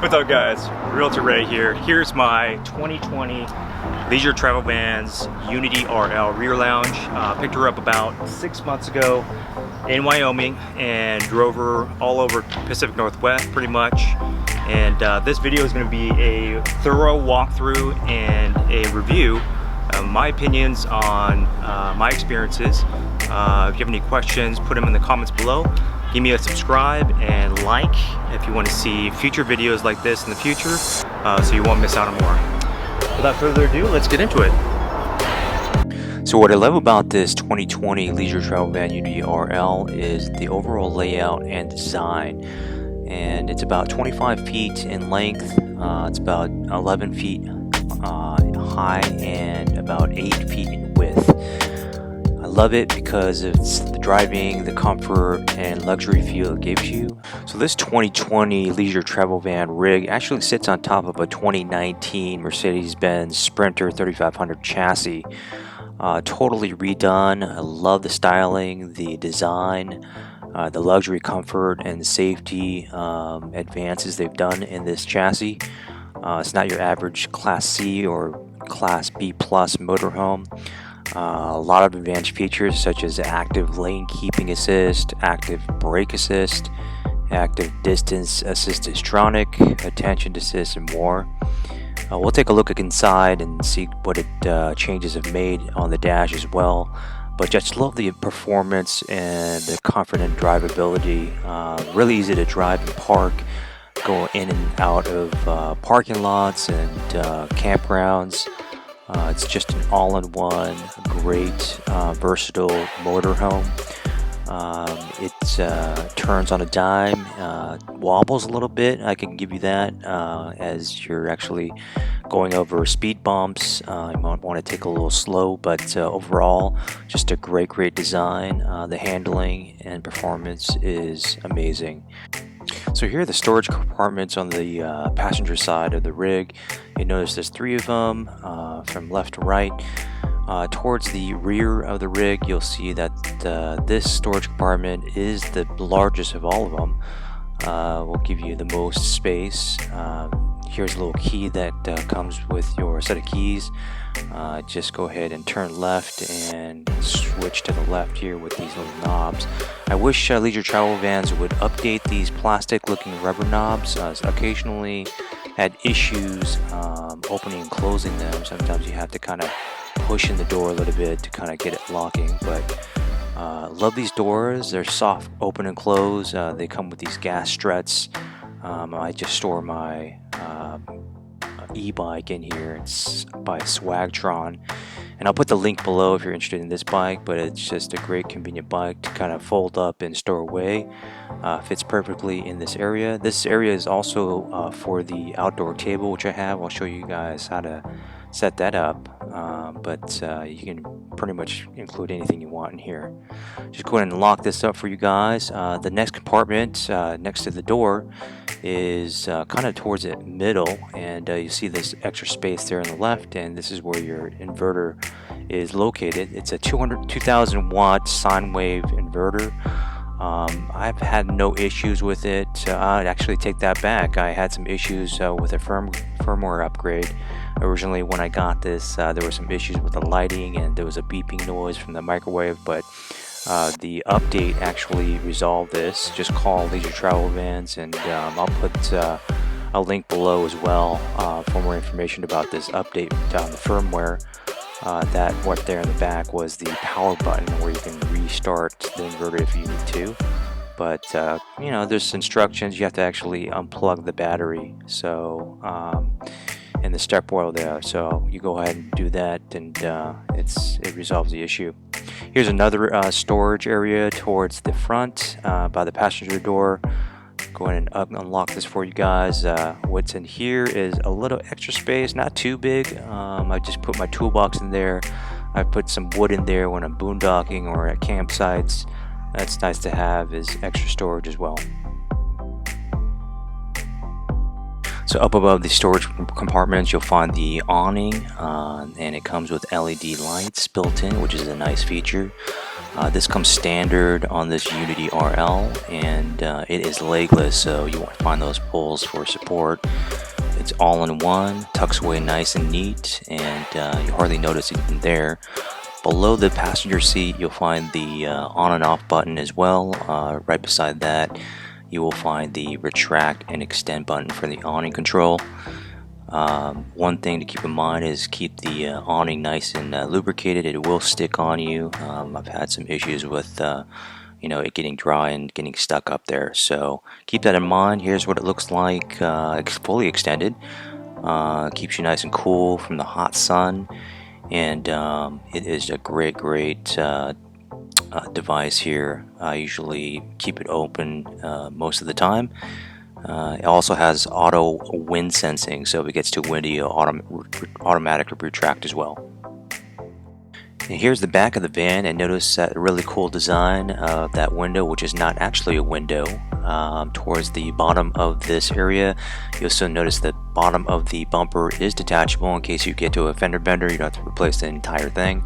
What's up, guys? Realtor Ray here. Here's my 2020 Leisure Travel Vans Unity RL rear lounge. Picked her up about 6 months ago in Wyoming and drove her all over Pacific Northwest pretty much. And this video is going to be a thorough walkthrough and a review of my opinions on my experiences. If you have any questions, put them in the comments below. Give me a subscribe and like if you want to see future videos like this in the future, so you won't miss out on more. Without further ado, let's get into it. So what I love about this 2020 Leisure Travel Van Unity RL is the overall layout and design. And it's about 25 feet in length, it's about 11 feet high and about 8 feet in width. I love it because it's the driving, the comfort, and luxury feel it gives you. So this 2020 Leisure Travel Van rig actually sits on top of a 2019 Mercedes-Benz Sprinter 3500 chassis. Totally redone. I love the styling, the design, the luxury comfort and safety advances they've done in this chassis. It's not your average Class C or Class B plus motorhome. A lot of advanced features such as active lane keeping assist, active brake assist, active distance assist Distronic, attention assist, and more. We'll take a look inside and see what changes have made on the dash as well. But just love the performance and the comfort and drivability. Really easy to drive and park, go in and out of parking lots and campgrounds. It's just an all-in-one, great, versatile motorhome. It turns on a dime, wobbles a little bit, I can give you that, as you're actually going over speed bumps. You might want to take a little slow, but overall, just a great design. The handling and performance is amazing. So here are the storage compartments on the passenger side of the rig. You notice there's 3 of them from left to right. Towards the rear of the rig, you'll see that this storage compartment is the largest of all of them. Will give you the most space. Here's a little key that comes with your set of keys. Just go ahead and turn left and switch to the left here with these little knobs. I wish Leisure Travel Vans would update these plastic looking rubber knobs. Occasionally had issues opening and closing them. Sometimes you have to kind of push in the door a little bit to kind of get it locking, but love these doors. They're soft open and close. They come with these gas struts. I just store my e-bike in here. It's by Swagtron, and I'll put the link below if you're interested in this bike, but it's just a great convenient bike to kind of fold up and store away. Fits perfectly in this area. This area is also for the outdoor table, which I have. I'll show you guys how to set that up, but you can pretty much include anything you want in here. Just go ahead and lock this up for you guys. The next compartment next to the door is kind of towards the middle, and you see this extra space there on the left, and this is where your inverter is located. It's a 2000 watt sine wave inverter. I've had no issues with it. I'd actually take that back. I had some issues with a firmware upgrade. Originally when I got this, there were some issues with the lighting and there was a beeping noise from the microwave, but the update actually resolved this. Just call Leisure Travel Vans, and I'll put a link below as well for more information about this update on the firmware. That what there in the back was the power button where you can restart the inverter if you need to. But you know, there's instructions. You have to actually unplug the battery. So and the step oil there. So you go ahead and do that, and it resolves the issue. Here's another storage area towards the front by the passenger door. Go ahead and unlock this for you guys. What's in here is a little extra space, not too big. I just put my toolbox in there. I put some wood in there when I'm boondocking or at campsites. That's nice to have, is extra storage as well. So up above the storage compartments, you'll find the awning, and it comes with LED lights built in, which is a nice feature. This comes standard on this Unity RL, and it is legless, so you won't find those pulls for support. It's all in one, tucks away nice and neat, and you hardly notice it even there. Below the passenger seat, you'll find the on and off button as well. Right beside that, you will find the retract and extend button for the awning control. One thing to keep in mind is keep the awning nice and lubricated. It will stick on you. I've had some issues with it getting dry and getting stuck up there, so keep that in mind. Here's what it looks like fully extended. Keeps you nice and cool from the hot sun, and it is a great device here. I usually keep it open most of the time. It also has auto wind sensing, so if it gets too windy, it'll automatically retract as well. And here's the back of the van, and notice that really cool design of that window, which is not actually a window. Towards the bottom of this area, you'll also notice the bottom of the bumper is detachable in case you get to a fender bender. You don't have to replace the entire thing.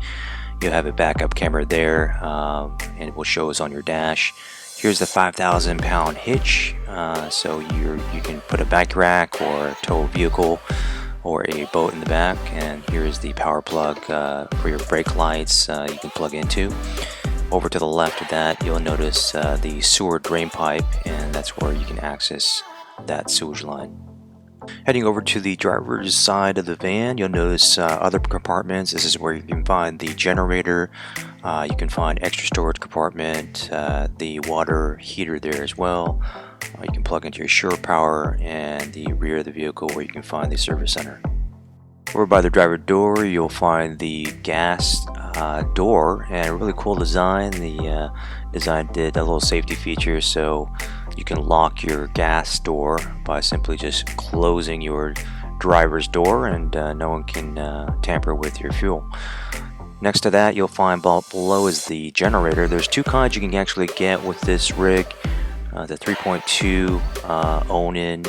You'll have a backup camera there, and it will show us on your dash. Here's the 5,000-pound hitch, so you can put a bike rack or tow a vehicle or a boat in the back. And here's the power plug for your brake lights you can plug into. Over to the left of that, you'll notice the sewer drain pipe, and that's where you can access that sewage line. Heading over to the driver's side of the van, you'll notice other compartments. This is where you can find the generator. You can find extra storage compartment, the water heater there as well. You can plug into your shore power, and the rear of the vehicle where you can find the service center. Over by the driver door, you'll find the gas door, and a really cool design. The design did a little safety feature, so you can lock your gas door by simply just closing your driver's door, and no one can tamper with your fuel. Next to that, you'll find below is the generator. There's two kinds you can actually get with this rig. The 3.2 Onan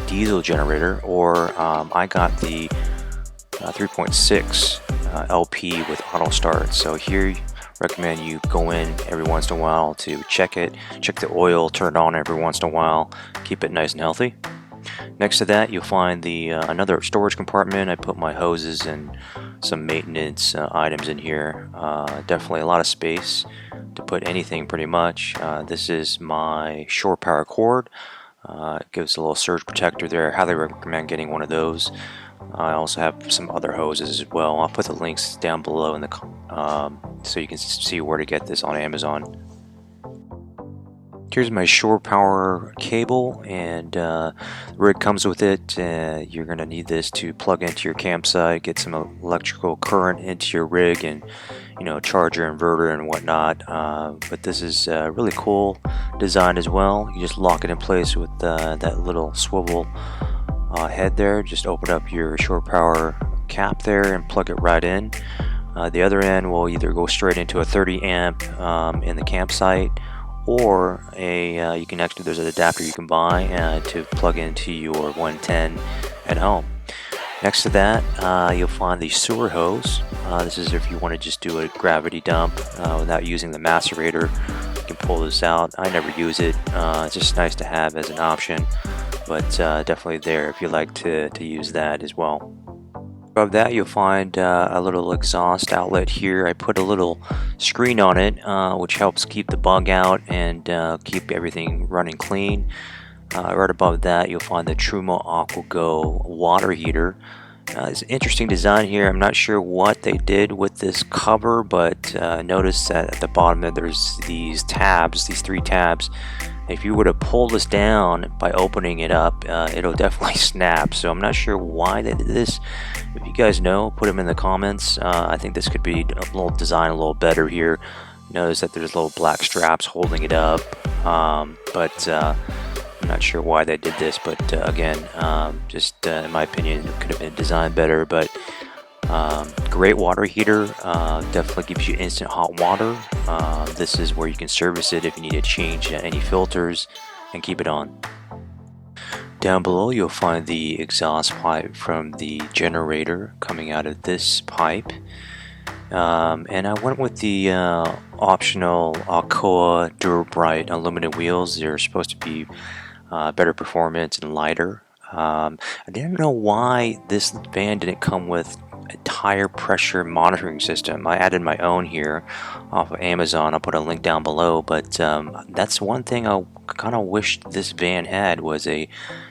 diesel generator, or I got the 3.6 LP with auto start. So here, recommend you go in every once in a while to check the oil, turn it on every once in a while, keep it nice and healthy. Next to that, you'll find the another storage compartment. I put my hoses and some maintenance items in here. Definitely a lot of space to put anything pretty much. This is my shore power cord. It gives a little surge protector there. Highly recommend getting one of those. I also have some other hoses as well. I'll put the links down below in the so you can see where to get this on Amazon. Here's my shore power cable, and the rig comes with it. You're going to need this to plug into your campsite, get some electrical current into your rig, and charge your inverter and whatnot. But this is a really cool design as well. You just lock it in place with that little swivel head there. Just open up your shore power cap there and plug it right in. The other end will either go straight into a 30 amp in the campsite, or you can actually, there's an adapter you can buy to plug into your 110 at home. Next to that, you'll find the sewer hose. This is if you want to just do a gravity dump without using the macerator. You can pull this out. I never use it. It's just nice to have as an option, but definitely there if you like to use that as well. Above that, you'll find a little exhaust outlet here. I put a little screen on it, which helps keep the bug out and keep everything running clean. Right above that, you'll find the Truma AquaGo water heater. It's an interesting design here. I'm not sure what they did with this cover, but notice that at the bottom there's these tabs, these three tabs. If you were to pull this down by opening it up, it'll definitely snap. So I'm not sure why they did this. If you guys know, put them in the comments. I think this could be a little design a little better here. Notice that there's little black straps holding it up, but I'm not sure why they did this. But again, just in my opinion, it could have been designed better. But great water heater, definitely gives you instant hot water. This is where you can service it if you need to change any filters and keep it on. Down below, you'll find the exhaust pipe from the generator coming out of this pipe. And I went with the optional Alcoa Durabrite aluminum wheels. They're supposed to be better performance and lighter. I didn't know why this van didn't come with a tire pressure monitoring system. I added my own here off of Amazon. I'll put a link down below, but that's one thing I kind of wished this van had, was a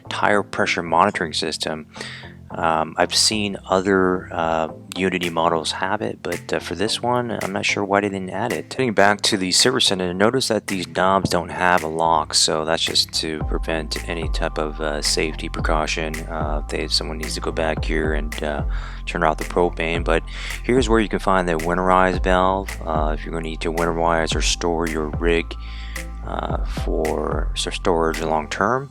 tire pressure monitoring system. I've seen other Unity models have it, but for this one, I'm not sure why they didn't add it. Getting back to the service center, notice that these knobs don't have a lock, so that's just to prevent any type of safety precaution if someone needs to go back here and turn off the propane. But here's where you can find the winterize valve if you're going to need to winterize or store your rig for storage long term.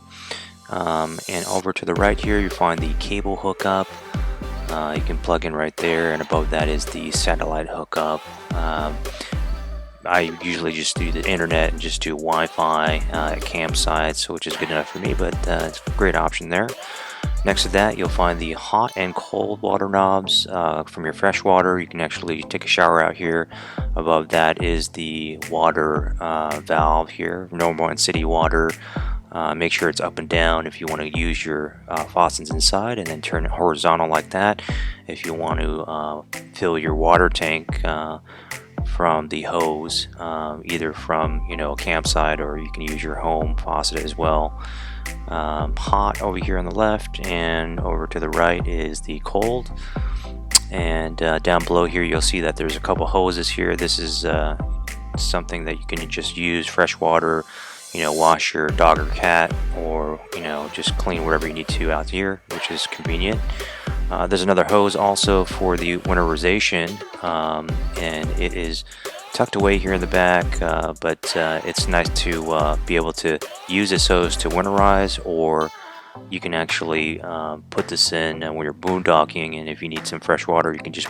And over to the right here you find the cable hookup. You can plug in right there, and above that is the satellite hookup. I usually just do the internet and just do Wi-Fi at campsites, which is good enough for me, but it's a great option there. Next to that you'll find the hot and cold water knobs from your fresh water. You can actually take a shower out here. Above that is the water valve here, normal and city water. Make sure it's up and down if you want to use your faucets inside, and then turn it horizontal like that if you want to fill your water tank from the hose, either from a campsite, or you can use your home faucet as well. Hot over here on the left, and over to the right is the cold. And down below here you'll see that there's a couple hoses here. This is something that you can just use fresh water, wash your dog or cat, or just clean whatever you need to out here, which is convenient. There's another hose also for the winterization, and it is tucked away here in the back, but it's nice to be able to use this hose to winterize, or you can actually put this in when you're boondocking, and if you need some fresh water you can just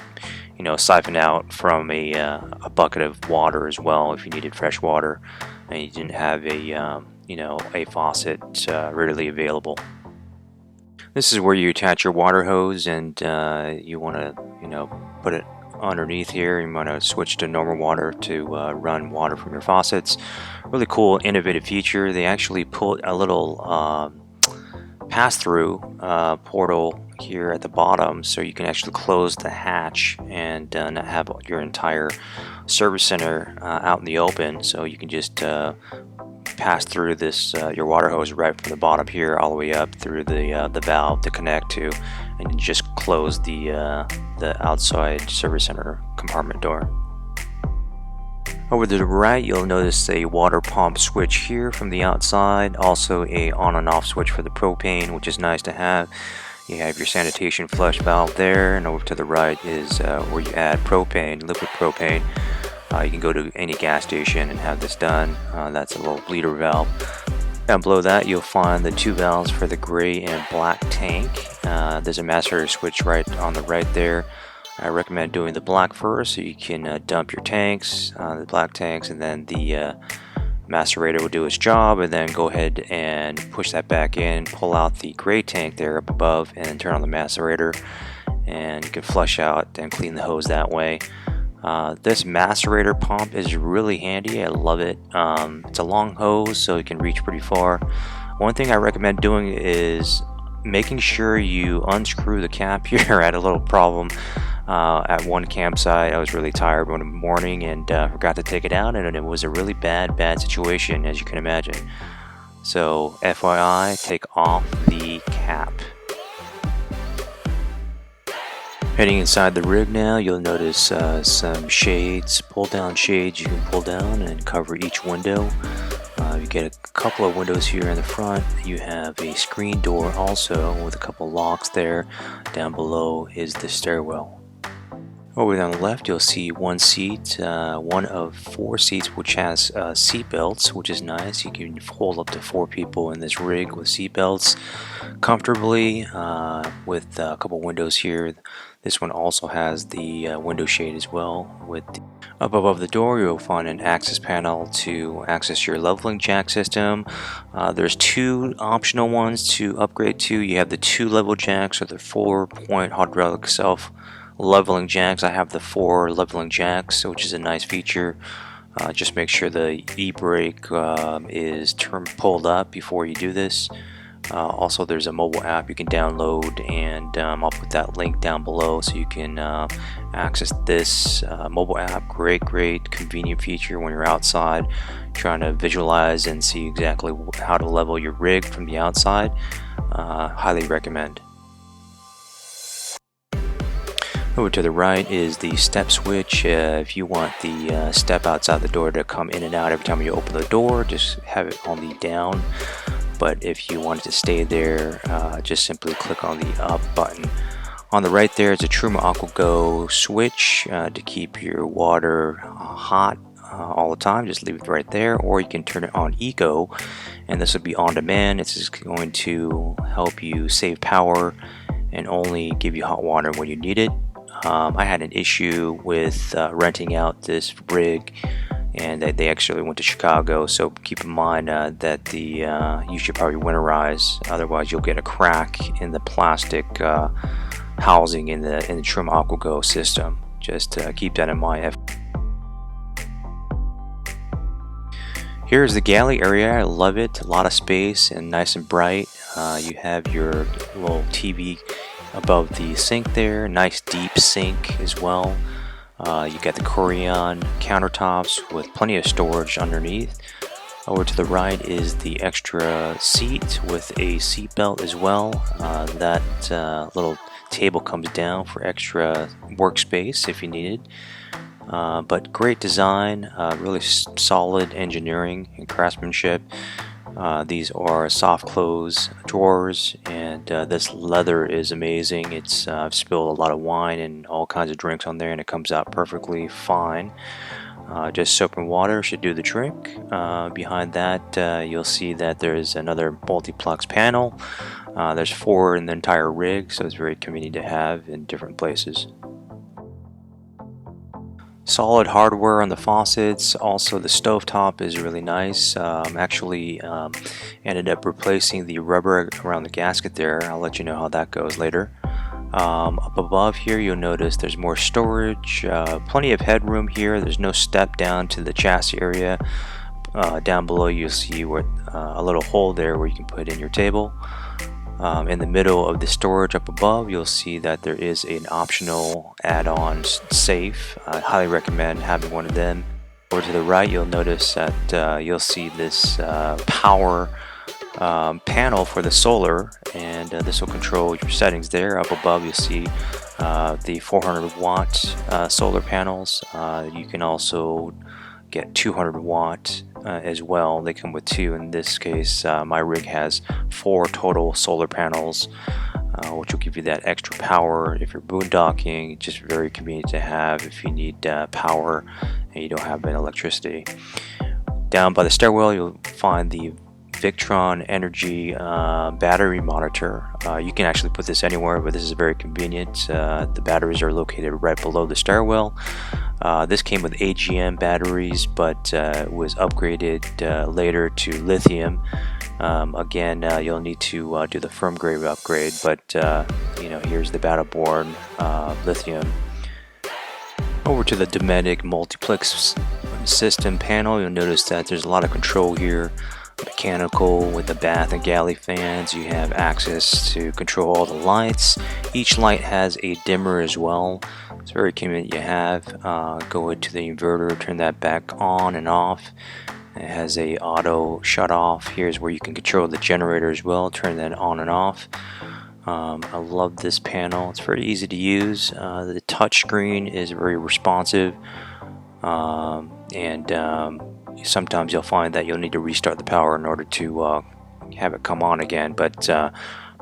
siphon out from a bucket of water as well if you needed fresh water and you didn't have a faucet readily available. This is where you attach your water hose, and you want to put it underneath here. You want to switch to normal water to run water from your faucets. Really cool, innovative feature. They actually put a little pass-through portal here at the bottom, so you can actually close the hatch and not have your entire service center out in the open. So you can just pass through this your water hose right from the bottom here all the way up through the valve to connect to, and just close the outside service center compartment door. Over to the right you'll notice a water pump switch here from the outside, also a on and off switch for the propane, which is nice to have. You have your sanitation flush valve there, and over to the right is where you add propane, liquid propane. You can go to any gas station and have this done. That's a little bleeder valve. Down below that you'll find the two valves for the gray and black tank. There's a macerator switch right on the right there. I recommend doing the black first, so you can dump your tanks, the black tanks, and then the macerator will do its job, and then go ahead and push that back in, pull out the gray tank there up above, and then turn on the macerator, and you can flush out and clean the hose that way. This macerator pump is really handy. I love it. It's a long hose, so you can reach pretty far. One thing I recommend doing is making sure you unscrew the cap here. I had a little problem at one campsite. I was really tired one morning and forgot to take it out, and it was a really bad situation, as you can imagine. So FYI, take off the cap. Heading inside the rig now, you'll notice some shades, pull down shades you can pull down and cover each window. You get a couple of windows here in the front. You have a screen door also with a couple locks there. Down below is the stairwell. Over on the left you'll see one seat, one of 4 seats which has seat belts, which is nice. You can hold up to 4 people in this rig with seat belts comfortably, with a couple windows here. This one also has the window shade as well. Up above the door you'll find an access panel to access your leveling jack system. There's 2 optional ones to upgrade to. You have the 2 level jacks or the 4-point hydraulic self leveling jacks. I have the 4 leveling jacks, which is a nice feature. Just make sure the e-brake is pulled up before you do this. Also, there's a mobile app you can download, and I'll put that link down below so you can access this mobile app. Great convenient feature when you're outside trying to visualize and see exactly how to level your rig from the outside. Highly recommend. Over to the right is the step switch. If you want the step outside the door to come in and out every time you open the door, just have it on the down. But if you want it to stay there, just simply click on the up button. On the right there is a Truma AquaGo switch to keep your water hot all the time. Just leave it right there, or you can turn it on Eco, and this will be on demand. It's just going to help you save power and only give you hot water when you need it. I had an issue with renting out this rig, and they actually went to Chicago, so keep in mind that you should probably winterize, otherwise you'll get a crack in the plastic housing in the Truma AquaGo system. Just keep that in mind. Here's the galley area. I love it. A lot of space and nice and bright. You have your little TV above the sink there. Nice deep sink as well. You got the Corian countertops with plenty of storage underneath. Over to the right is the extra seat with a seat belt as well. That little table comes down for extra workspace if you need it. But great design, really solid engineering and craftsmanship. These are soft close drawers, and this leather is amazing. It's I've spilled a lot of wine and all kinds of drinks on there, and it comes out perfectly fine. Just soap and water should do the trick. Behind that, you'll see that there's another multiplex panel. There's 4 in the entire rig, so it's very convenient to have in different places. Solid hardware on the faucets. Also, the stovetop is really nice. Actually ended up replacing the rubber around the gasket there. I'll let you know how that goes later. Up above here, you'll notice there's more storage. Plenty of headroom here. There's no step down to the chassis area. Down below, you'll see a little hole there where you can put in your table. In the middle of the storage up above, you'll see that there is an optional add-on safe. I highly recommend having one of them. Over to the right, you'll notice that you'll see this power panel for the solar, and this will control your settings there. Up above, you'll see the 400 watt solar panels. You can also get 200 watt as well. They come with 2. In this case, my rig has 4 total solar panels, which will give you that extra power if you're boondocking. Just very convenient to have if you need power and you don't have any electricity. Down by the stairwell, you'll find the Victron Energy battery monitor. You can actually put this anywhere, but this is very convenient. The batteries are located right below the stairwell. This came with AGM batteries, but was upgraded later to lithium. Again, you'll need to do the firm grade upgrade, but here's the Battleborn lithium. Over to the Dometic multiplex system panel, you'll notice that there's a lot of control here. Mechanical with the bath and galley fans. You have access to control all the lights. Each light has a dimmer as well. It's very convenient you have. Go into the inverter, turn that back on and off. It has a auto shut off. Here's where you can control the generator as well, turn that on and off. I love this panel. It's very easy to use. The touch screen is very responsive, and sometimes you'll find that you'll need to restart the power in order to have it come on again, but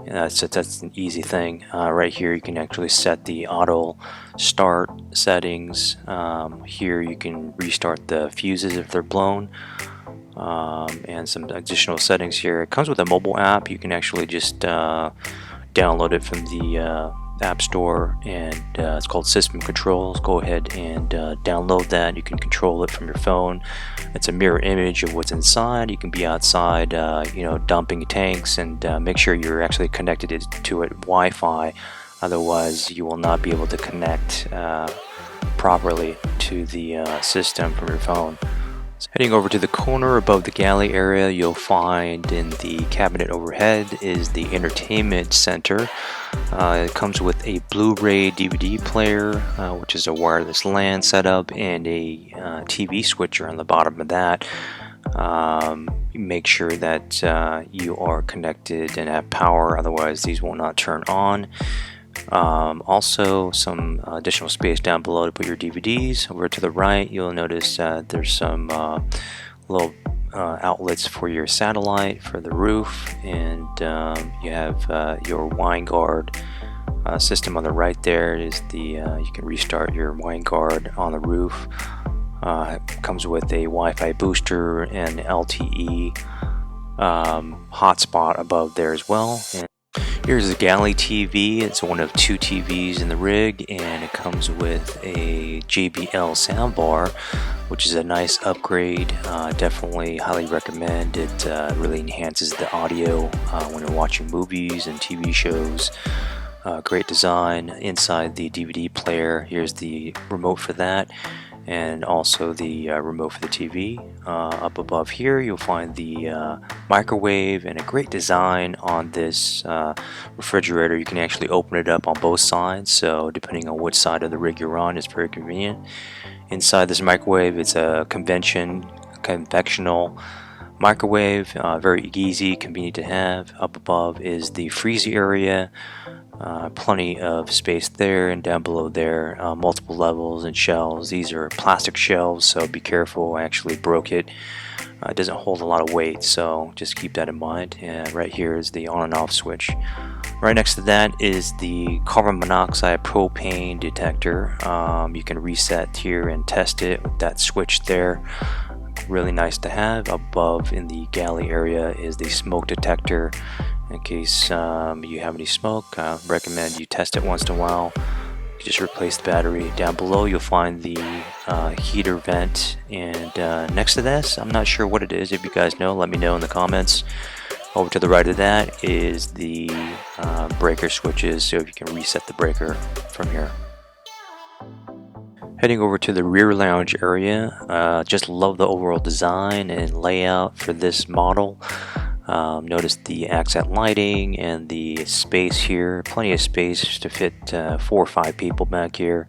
that's an easy thing. Right here you can actually set the auto start settings. Here you can restart the fuses if they're blown, and some additional settings here. It comes with a mobile app. You can actually just download it from the App Store, and it's called System Controls. Go ahead and download that. You can control it from your phone. It's a mirror image of what's inside. You can be outside, dumping tanks, and make sure you're actually connected to it Wi-Fi Otherwise, you will not be able to connect properly to the system from your phone. So heading over to the corner above the galley area, you'll find in the cabinet overhead is the entertainment center. It comes with a Blu-ray DVD player, which is a wireless LAN setup, and a TV switcher on the bottom of that. Make sure that you are connected and have power, otherwise these will not turn on. Also some additional space down below to put your DVDs. Over to the right, you'll notice there's some little outlets for your satellite for the roof, and you have your WineGuard system on the right. There is the you can restart your WineGuard on the roof. It comes with a Wi-Fi booster and LTE hotspot above there as well. And here's the galley TV. It's one of 2 TVs in the rig, and it comes with a JBL soundbar, which is a nice upgrade. Definitely highly recommend it. Really enhances the audio when you're watching movies and TV shows. Great design inside the DVD player. Here's the remote for that, and also the remote for the TV. Up above here you'll find the microwave, and a great design on this refrigerator. You can actually open it up on both sides, so depending on which side of the rig you're on, it's very convenient. Inside this microwave, it's a conventional microwave, very easy, convenient to have. Up above is the freezer area. Plenty of space there, and down below there multiple levels and shelves. These are plastic shelves, so be careful. I actually broke it. It doesn't hold a lot of weight, so just keep that in mind. And right here is the on and off switch. Right next to that is the carbon monoxide propane detector. You can reset here and test it with that switch there. Really nice to have. Above in the galley area is the smoke detector. In case you have any smoke, I recommend you test it once in a while. You just replace the battery. Down below you'll find the heater vent, and next to this, I'm not sure what it is. If you guys know, let me know in the comments. Over to the right of that is the breaker switches, so if you can reset the breaker from here. Heading over to the rear lounge area, just love the overall design and layout for this model. Notice the accent lighting and the space here. Plenty of space to fit 4 or 5 people back here.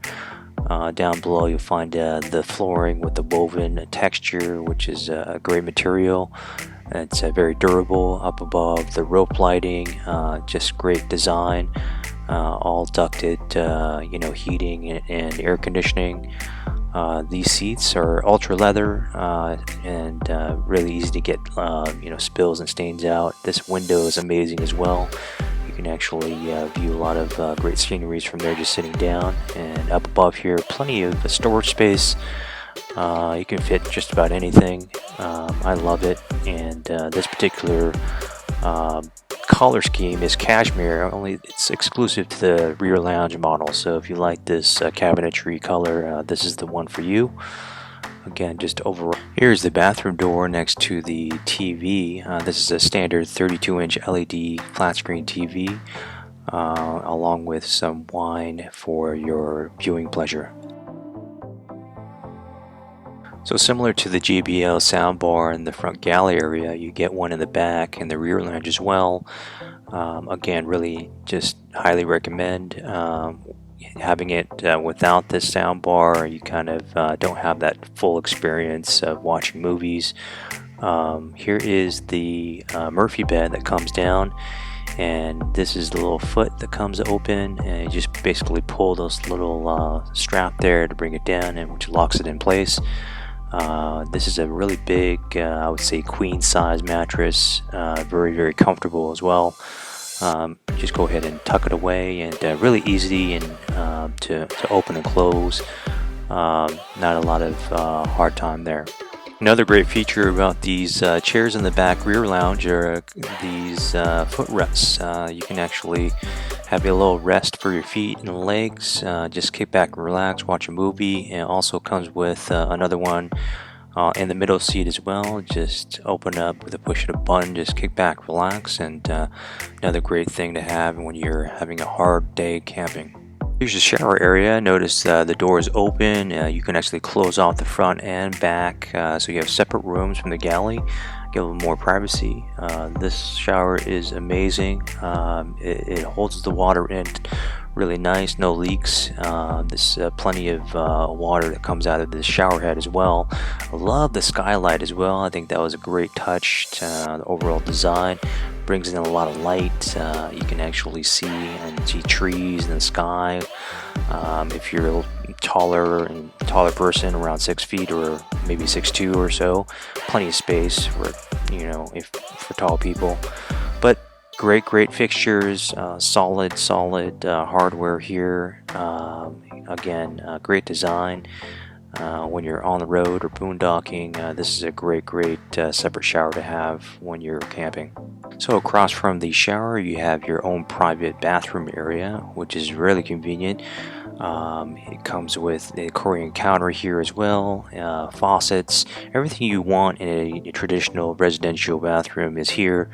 Down below you'll find the flooring with the woven texture, which is a great material. It's very durable. Up above, the rope lighting, just great design. All ducted, heating and air conditioning. These seats are ultra leather and really easy to get spills and stains out. This window is amazing as well. You can actually view a lot of great sceneries from there just sitting down. And up above here, plenty of storage space. You can fit just about anything. I love it. And this particular color scheme is cashmere. Only it's exclusive to the rear lounge model, so if you like this cabinetry color, this is the one for you. Again, just overall, here's the bathroom door next to the TV. This is a standard 32-inch LED flat screen TV, along with some wine for your viewing pleasure. So similar to the JBL soundbar in the front galley area, you get one in the back and the rear lounge as well. Again, really just highly recommend having it without this soundbar. You kind of don't have that full experience of watching movies. Here is the Murphy bed that comes down, and this is the little foot that comes open, and you just basically pull this little strap there to bring it down, and which locks it in place. This is a really big, I would say, queen size mattress. Very comfortable as well. Just go ahead and tuck it away, and really easy and to open and close. Not a lot of hard time there. Another great feature about these chairs in the back rear lounge are these footrests. You can actually have a little rest for your feet and legs. Just kick back and relax, watch a movie. And it also comes with another one In the middle seat as well, just open up with a push of a button, just kick back, relax, and another great thing to have when you're having a hard day camping. Here's the shower area. Notice the door is open. You can actually close off the front and back, so you have separate rooms from the galley. Get a little more privacy. This shower is amazing. It holds the water in really nice, no leaks. There's plenty of water that comes out of the shower head as well. I love the skylight as well. I think that was a great touch. The overall design brings in a lot of light. You can actually see trees in the sky. If you're a taller person, around 6 feet or maybe 6'2" or so, plenty of space for for tall people. But great fixtures, solid hardware here. Again, great design. When you're on the road or boondocking, this is a great separate shower to have when you're camping. So across from the shower, you have your own private bathroom area, which is really convenient. It comes with a Korean counter here as well, faucets, everything you want in a traditional residential bathroom is here.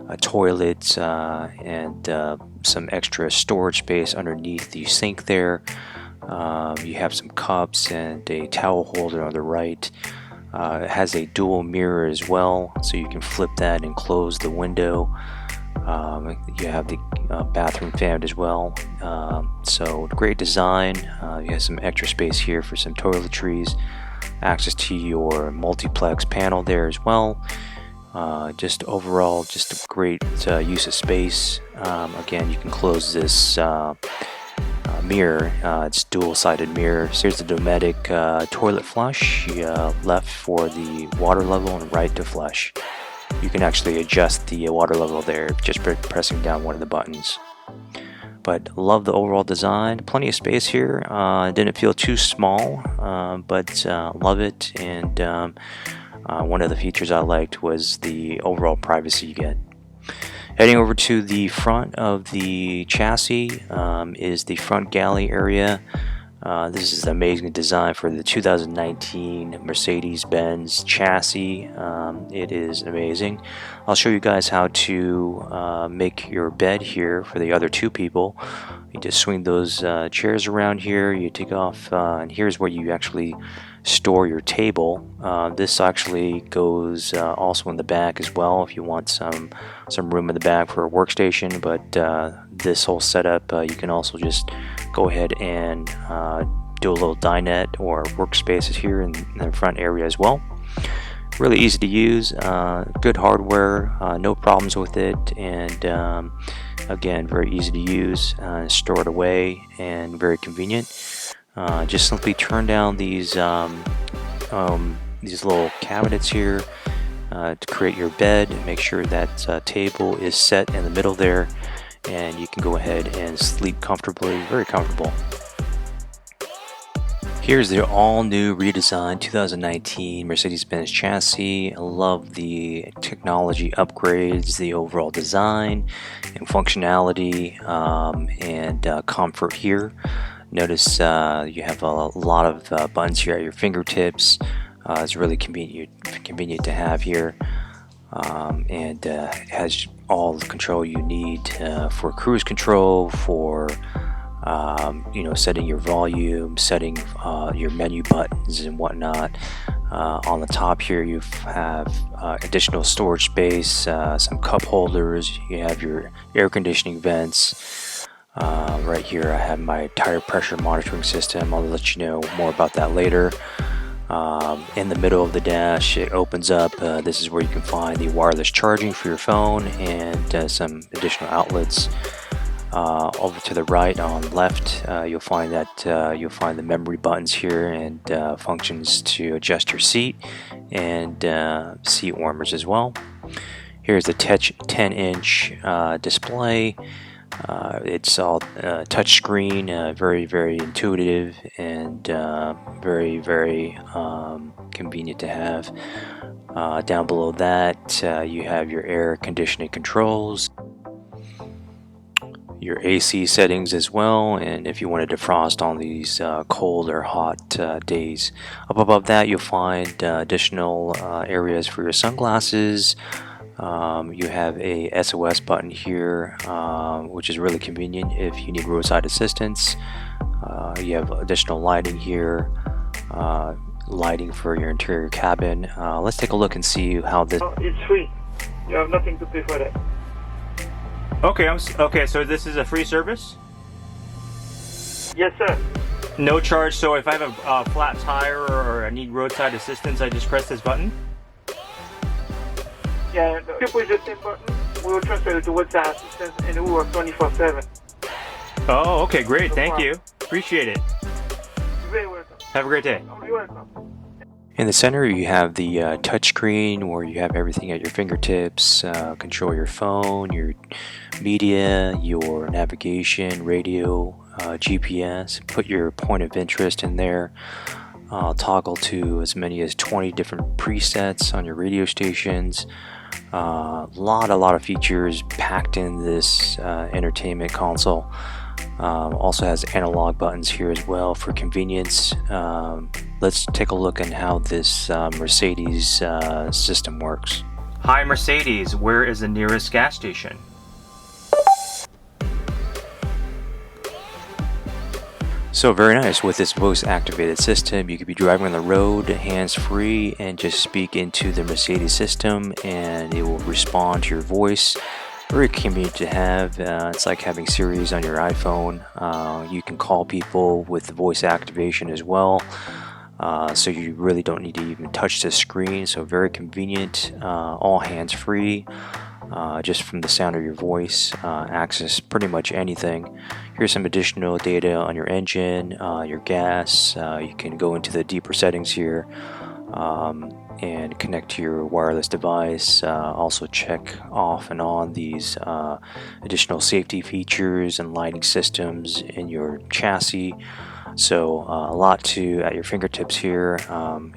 A toilet and some extra storage space underneath the sink there. You have some cups and a towel holder on the right. It has a dual mirror as well, so you can flip that and close the window. You have the bathroom fan as well. So great design. You have some extra space here for some toiletries. Access to your multiplex panel there as well. Just overall, just a great use of space. Again, you can close this mirror. It's dual-sided mirror. So here's the Dometic toilet flush. Left for the water level and right to flush. You can actually adjust the water level there just by pressing down one of the buttons. But love the overall design. Plenty of space here. Didn't feel too small, but love it. And one of the features I liked was the overall privacy you get. Heading over to the front of the chassis is the front galley area. This is an amazing design for the 2019 Mercedes-Benz chassis. It is amazing. I'll show you guys how to make your bed here for the other two people. You just swing those chairs around here, you take off, and here's where you actually store your table. This actually goes also in the back as well if you want some room in the back for a workstation, but this whole setup you can also just go ahead and do a little dinette or workspaces here in the front area as well. Really easy to use, good hardware, no problems with it, and again, very easy to use, store it away, and very convenient. Just simply turn down these little cabinets here to create your bed. Make sure that table is set in the middle there, and you can go ahead and sleep comfortably, very comfortable. Here's the all-new redesigned 2019 Mercedes-Benz chassis. I love the technology upgrades, the overall design and functionality, and comfort here. Notice you have a lot of buttons here at your fingertips. It's really convenient to have here, and it has all the control you need for cruise control, for setting your volume, setting your menu buttons and whatnot. On the top here you have additional storage space, some cup holders, you have your air conditioning vents. Right here I have my tire pressure monitoring system. I'll let you know more about that later. In the middle of the dash it opens up. This is where you can find the wireless charging for your phone and some additional outlets. Over to the right on left you'll find the memory buttons here and functions to adjust your seat and seat warmers as well. Here's the 10-inch display. It's all touch screen, very intuitive and very convenient to have. Down below that you have your air conditioning controls, your AC settings as well, and if you want to defrost on these cold or hot days. Up above that, you'll find additional areas for your sunglasses. You have a SOS button here, which is really convenient if you need roadside assistance. You have additional lighting here, lighting for your interior cabin. Let's take a look and see how this... Oh, it's free. You have nothing to pay for that. Okay, okay, so this is a free service? Yes, sir. No charge, so if I have a flat tire or I need roadside assistance, I just press this button? Yeah, the people with the same button, we will transfer you to roadside assistance and we work 24/7. Oh, okay, great, thank you. Appreciate it. You're very welcome. Have a great day. Oh, you're welcome. In the center, you have the touchscreen where you have everything at your fingertips. Control your phone, your media, your navigation, radio, GPS. Put your point of interest in there. Toggle to as many as 20 different presets on your radio stations. A lot of features packed in this entertainment console. Also has analog buttons here as well for convenience. Let's take a look at how this Mercedes system works. Hi Mercedes, where is the nearest gas station? So very nice. With this voice activated system, you could be driving on the road hands-free and just speak into the Mercedes system and it will respond to your voice. Very convenient to have. It's like having Siri on your iPhone. You can call people with the voice activation as well. So you really don't need to even touch the screen. So very convenient, all hands-free. Just from the sound of your voice, access pretty much anything. Here's some additional data on your engine, your gas. You can go into the deeper settings here and connect to your wireless device. Also check off and on these additional safety features and lighting systems in your chassis. So a lot at your fingertips here,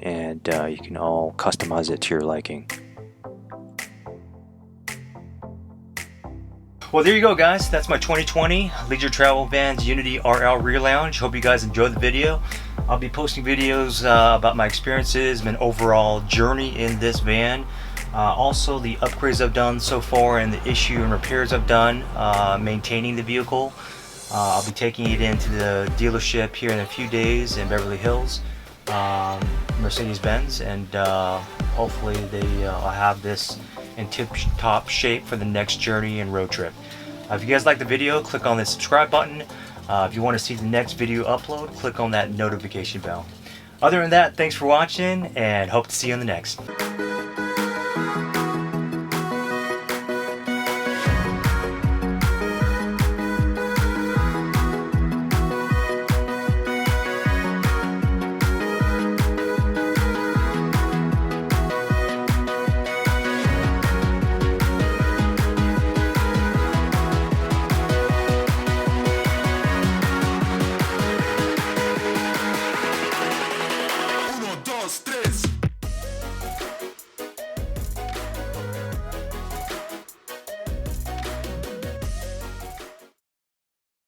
and you can all customize it to your liking. Well, there you go, guys. That's my 2020 Leisure Travel Vans Unity RL Rear Lounge. Hope you guys enjoyed the video. I'll be posting videos about my experiences and overall journey in this van. Also, the upgrades I've done so far and the issue and repairs I've done maintaining the vehicle. I'll be taking it into the dealership here in a few days in Beverly Hills, Mercedes-Benz, and hopefully I'll have this in tip-top shape for the next journey and road trip. If you guys like the video, click on the subscribe button. If you want to see the next video upload, click on that notification bell. Other than that, thanks for watching and hope to see you on the next.